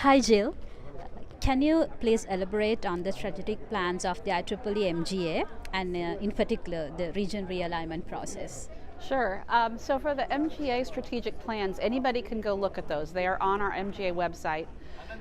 Hi, Jill. Can you please elaborate on the strategic plans of the IEEE MGA and, in particular, the region realignment process? Sure. So for the MGA strategic plans, anybody can go look at those. They are on our MGA website.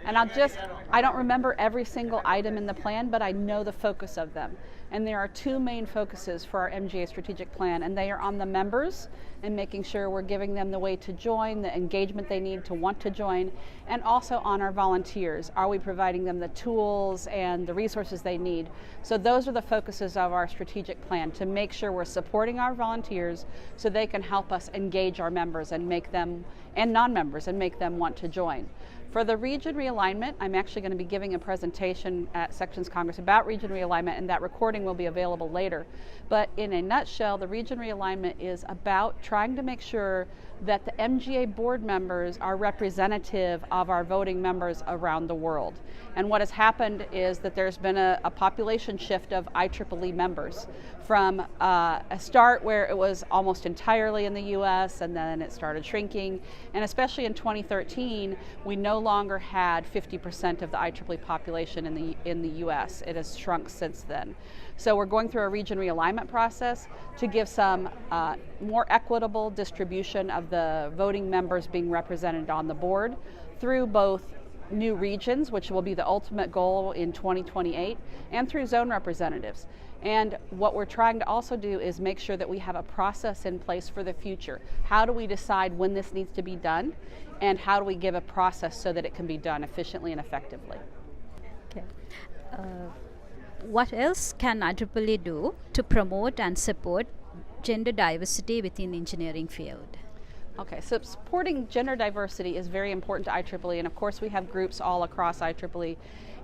And I don't remember every single item in the plan, but I know the focus of them. And there are two main focuses for our MGA strategic plan, and they are on the members and making sure we're giving them the way to join, the engagement they need to want to join, and also on our volunteers. Are we providing them the tools and the resources they need? So those are the focuses of our strategic plan, to make sure we're supporting our volunteers so they can help us engage our members and make them, and non-members, and make them want to join. For the region realignment, I'm actually going to be giving a presentation at Sections Congress about region realignment, and that recording will be available later. But in a nutshell, the region realignment is about trying to make sure that the MGA board members are representative of our voting members around the world. And what has happened is that there's been a population shift of IEEE members from a start where it was almost entirely in the US, and then it started shrinking. And especially in 2013, we no longer had 50% of the IEEE population in the US. It has shrunk since then. So we're going through a region realignment process to give some more equitable distribution of the voting members being represented on the board through both new regions, which will be the ultimate goal in 2028, and through zone representatives. And what we're trying to also do is make sure that we have a process in place for the future. How do we decide when this needs to be done, and how do we give a process so that it can be done efficiently and effectively? Okay. What else can IEEE do to promote and support gender diversity within the engineering field? Okay, so supporting gender diversity is very important to IEEE, and of course we have groups all across IEEE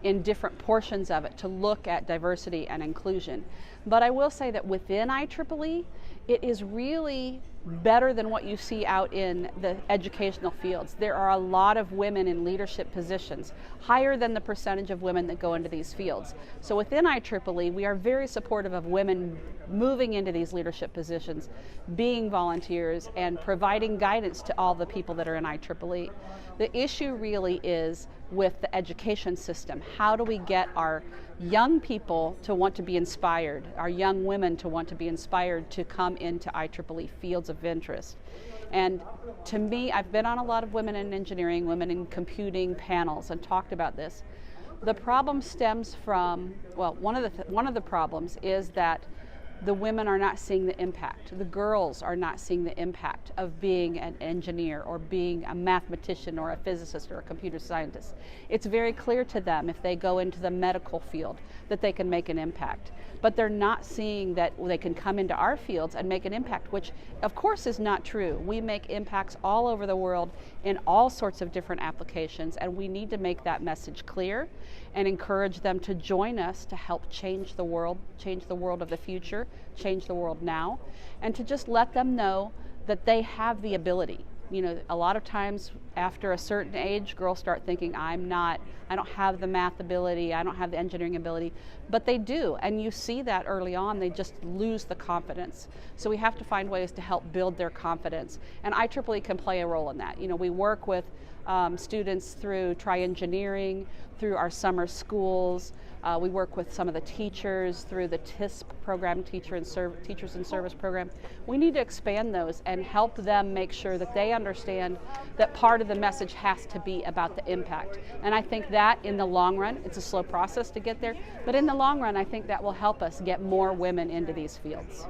in different portions of it to look at diversity and inclusion. But I will say that within IEEE, it is really better than what you see out in the educational fields. There are a lot of women in leadership positions, higher than the percentage of women that go into these fields. So within IEEE, we are very supportive of women moving into these leadership positions, being volunteers, and providing guidance to all the people that are in IEEE. The issue really is with the education system. How do we get our young people to want to be inspired, our young women to want to be inspired to come into IEEE fields of interest? And to me, I've been on a lot of women in engineering, women in computing panels, and talked about this. The problem stems from, well, one of the problems is that the women are not seeing the impact. The girls are not seeing the impact of being an engineer or being a mathematician or a physicist or a computer scientist. It's very clear to them if they go into the medical field that they can make an impact. But they're not seeing that they can come into our fields and make an impact, which of course is not true. We make impacts all over the world in all sorts of different applications, and we need to make that message clear and encourage them to join us to help change the world of the future, change the world now, and to just let them know that they have the ability. You know, a lot of times after a certain age, girls start thinking, I don't have the math ability, I don't have the engineering ability, but they do, and you see that early on, they just lose the confidence. So we have to find ways to help build their confidence, and IEEE can play a role in that. You know, we work with students through Try Engineering, through our summer schools. We work with some of the teachers through the TISP program, Teachers in Service program. We need to expand those and help them make sure that they understand that part of the message has to be about the impact. And I think that in the long run, it's a slow process to get there, but in the long run, I think that will help us get more women into these fields.